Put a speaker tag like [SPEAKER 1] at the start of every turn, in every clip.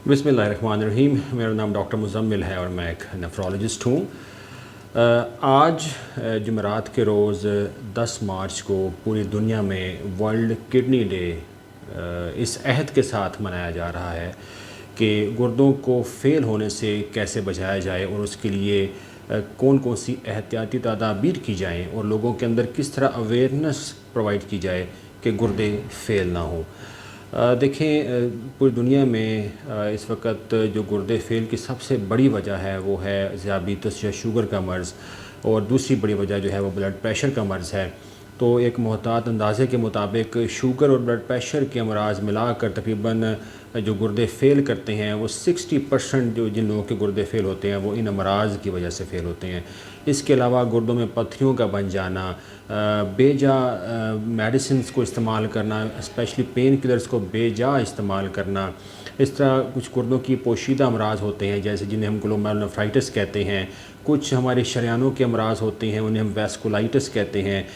[SPEAKER 1] बिस्मिल्लाहिर्रहमानिर्रहीम। मेरा नाम डॉक्टर मुज़म्मिल है और मैं एक नेफ्रोलॉजिस्ट हूँ। आज जुमेरात के रोज़ 10 मार्च को पूरी दुनिया में वर्ल्ड किडनी डे इस अहद के साथ मनाया जा रहा है कि गुर्दों को फ़ेल होने से कैसे बचाया जाए और उसके लिए कौन कौन सी एहतियाती तदाबीर की जाएँ और लोगों के अंदर किस तरह अवेयरनेस प्रोवाइड की जाए कि गुर्दे फ़ेल ना हो। देखें, पूरी दुनिया में इस वक्त जो गुर्दे फ़ेल की सबसे बड़ी वजह है वो है ज़ियाबीतस या शुगर का मर्ज़, और दूसरी बड़ी वजह जो है वो ब्लड प्रेशर का मर्ज़ है। तो एक मुहतात अंदाज़े के मुताबिक शुगर और ब्लड प्रेशर के अमराज़ मिलाकर तकरीबन जो गुर्दे फ़ेल करते हैं वो 60% जो जिन लोगों के गुर्दे फ़ेल होते हैं वो इन अमराज़ की वजह से फ़ेल होते हैं। इसके अलावा गुर्दों में पत्थरियों का बन जाना, बेजा मेडिसिन्स को इस्तेमाल करना, स्पेशली पेन किलर्स को बेजा इस्तेमाल करना, इस तरह कुछ गुर्दों की पोशीदा अमराज़ होते हैं जैसे जिन्हें हम ग्लोमेरुलोनेफ्राइटिस कहते हैं। कुछ हमारे शरियानों के अमराज़ होते हैं उन्हें हम वैस्कुलाइटिस कहते हैं,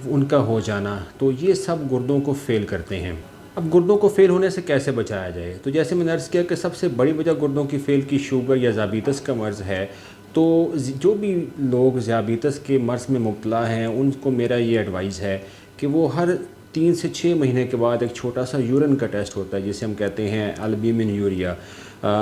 [SPEAKER 1] उनका हो जाना। तो ये सब गुर्दों को फ़ेल करते हैं। अब गुर्दों को फ़ेल होने से कैसे बचाया जाए? तो जैसे मैंने अर्ज़ किया कि सबसे बड़ी वजह गुर्दों की फ़ेल की शुगर या ज़ियाबीतस का मर्ज़ है। तो जो भी लोग ज़ियाबीतस के मर्ज़ में मुब्तला हैं उनको मेरा ये एडवाइस है कि वो हर 3 से 6 महीने के बाद एक छोटा सा यूरिन का टेस्ट होता है जिसे हम कहते हैं एल्ब्यूमिन यूरिया,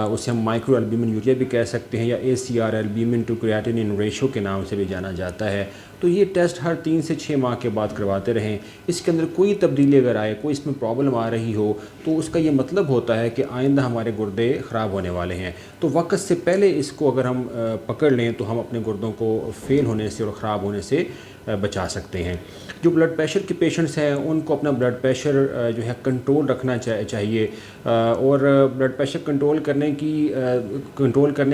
[SPEAKER 1] उसे हम माइक्रो एल्ब्यूमिन यूरिया भी कह सकते हैं या ACR albumin to creatinine ratio के नाम से भी जाना जाता है। तो ये टेस्ट हर 3 से 6 माह के बाद करवाते रहें। इसके अंदर कोई तब्दीली अगर आए, कोई इसमें प्रॉब्लम आ रही हो तो उसका ये मतलब होता है कि आइंदा हमारे गुर्दे ख़राब होने वाले हैं। तो वक्त से पहले इसको अगर हम पकड़ लें तो हम अपने गुर्दों को फ़ेल होने से और ख़राब होने से बचा सकते हैं। जो ब्लड प्रेशर के पेशेंट्स हैं उनको अपना ब्लड प्रेशर जो है कंट्रोल रखना चाहिए, और ब्लड प्रेशर कंट्रोल करने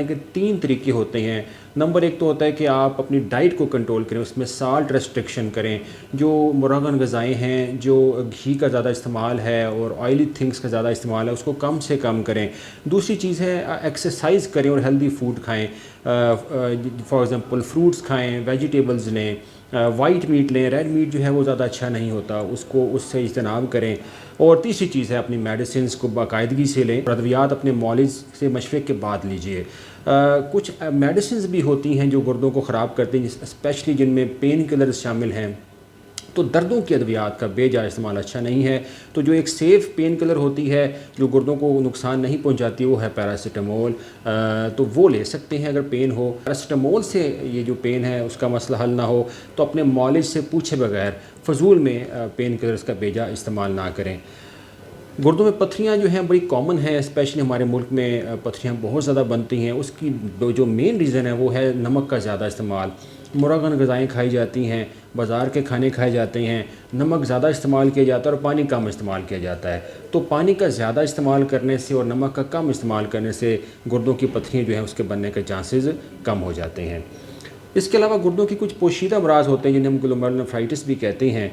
[SPEAKER 1] के 3 तरीके होते हैं। नंबर 1 तो होता है कि आप अपनी डाइट को कंट्रोल करें, उसमें साल्ट रेस्ट्रिक्शन करें। जो मुरगन ग़िज़ाएँ हैं, जो घी का ज़्यादा इस्तेमाल है और ऑयली थिंग्स का ज़्यादा इस्तेमाल है उसको कम से कम करें। दूसरी चीज़ है एक्सरसाइज करें और हेल्दी फूड खाएँ। फॉर एग्ज़ाम्पल फ्रूट्स खाएँ, वेजिटेबल्स लें, वाइट मीट लें। रेड मीट जो है वो ज़्यादा अच्छा नहीं होता, उससे इज्तनाब करें। और तीसरी चीज़ है अपनी मेडिसिन्स को बाकायदगी से लें, अद्वियात अपने मौलिज से मशवरे के बाद लीजिए। कुछ मेडिसिन्स भी होती हैं जो गुर्दों को ख़राब करती हैं, स्पेशली जिनमें पेन किलर्स शामिल हैं। तो दर्दों की अद्वियात का बेजा इस्तेमाल अच्छा नहीं है। तो जो एक सेफ़ पेन किलर होती है जो गुर्दों को नुकसान नहीं पहुंचाती वो है पैरासीटामोल। तो वो ले सकते हैं अगर पेन हो। पैरासीटामोल से ये जो पेन है उसका मसला हल ना हो तो अपने मॉलिज से पूछे बगैर फ़जूल में पेन किलर्स का बेजा इस्तेमाल ना करें। गुर्दों में पत्थरियाँ जो हैं बड़ी कॉमन है, स्पेशली हमारे मुल्क में पत्थरियाँ बहुत ज़्यादा बनती हैं। उसकी जो मेन रीज़न है वो है नमक का ज़्यादा इस्तेमाल। मुरगन ग़िज़ाएँ खाई जाती हैं, बाज़ार के खाने खाए जाते हैं, नमक ज़्यादा इस्तेमाल किया जाता है और पानी कम इस्तेमाल किया जाता है। तो पानी का ज़्यादा इस्तेमाल करने से और नमक का कम इस्तेमाल करने से गुर्दों की पत्थरियाँ जो हैं उसके बनने के चांसेस कम हो जाते हैं। इसके अलावा गुर्दों की कुछ पोशीदा अमराज़ होते हैं जिन्हें हम ग्लोमेरुलोनेफ्राइटिस भी कहते हैं।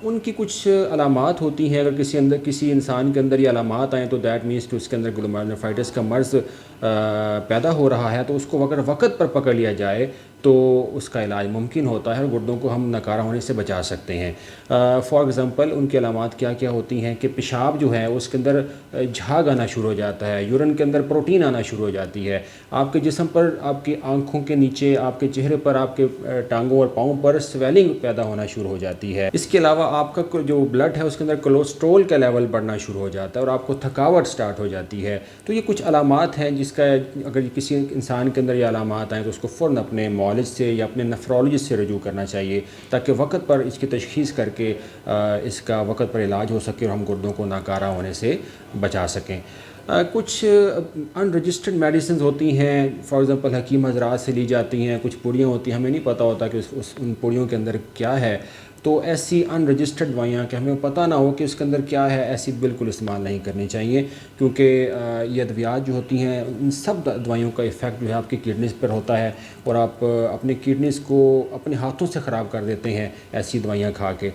[SPEAKER 1] उनकी कुछ अलामात होती हैं। अगर किसी इंसान के अंदर ये अलामात आएँ तो दैट मीन्स कि उसके अंदर ग्लोमेरुलोनेफ्राइटिस का मर्ज़ पैदा हो रहा है। तो उसको अगर वक्त पर पकड़ लिया जाए तो उसका इलाज मुमकिन होता है और गुर्दों को हम नकारा होने से बचा सकते हैं। फॉर एग्ज़ाम्पल उनकी अलामात क्या क्या होती हैं कि पेशाब जो है उसके अंदर झाग आना शुरू हो जाता है, यूरिन के अंदर प्रोटीन आना शुरू हो जाती है, आपके जिस्म पर, आपकी आँखों के नीचे, आपके चेहरे पर, आपके टांगों और पाँव पर स्वेलिंग पैदा होना शुरू हो जाती है। इसके अलावा आपका जो ब्लड है उसके अंदर कोलेस्ट्रॉल का लेवल बढ़ना शुरू हो जाता है और आपको थकावट स्टार्ट हो जाती है। तो ये कुछ अलामात हैं जिसका अगर किसी इंसान के अंदर ये अलामात आएँ तो उसको फ़ौरन अपने मौलिज से या अपने नेफ्रोलॉजिस्ट से रजू करना चाहिए ताकि वक्त पर इसकी तशख़ीस करके इसका वक्त पर इलाज हो सके और हम गुर्दों को नाकारा होने से बचा सकें। कुछ अनरजिस्टर्ड मेडिसिन होती हैं, फॉर एग्ज़ाम्पल हकीम हज़रात से ली जाती हैं। कुछ पुड़ियाँ होती हैं, हमें नहीं पता होता कि उन पुड़ियों के अंदर क्या है। तो ऐसी अनरजिस्टर्ड दवाइयाँ कि हमें पता ना हो कि उसके अंदर क्या है, ऐसी बिल्कुल इस्तेमाल नहीं करनी चाहिए क्योंकि ये अद्वियात जो होती हैं इन सब दवाइयों का इफ़ेक्ट जो है आपकी किडनीज़ पर होता है और आप अपनी किडनीज़ को अपने हाथों से ख़राब कर देते हैं ऐसी दवाइयाँ खा के।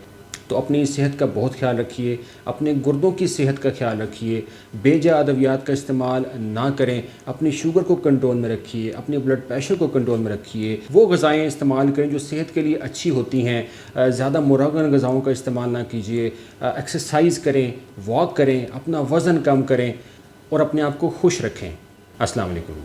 [SPEAKER 1] तो अपनी सेहत का बहुत ख्याल रखिए, अपने गुर्दों की सेहत का ख्याल रखिए, बेजा अद्वियात का इस्तेमाल ना करें, अपनी शुगर को कंट्रोल में रखिए, अपने ब्लड प्रेशर को कंट्रोल में रखिए, वो ग़िज़ाएँ इस्तेमाल करें जो सेहत के लिए अच्छी होती हैं। ज़्यादा मुरगन ग़िज़ाओं का इस्तेमाल ना कीजिए, एक्सरसाइज करें, वॉक करें, अपना वज़न कम करें। اور اپنے آپ کو خوش رکھیں۔ السلام علیکم۔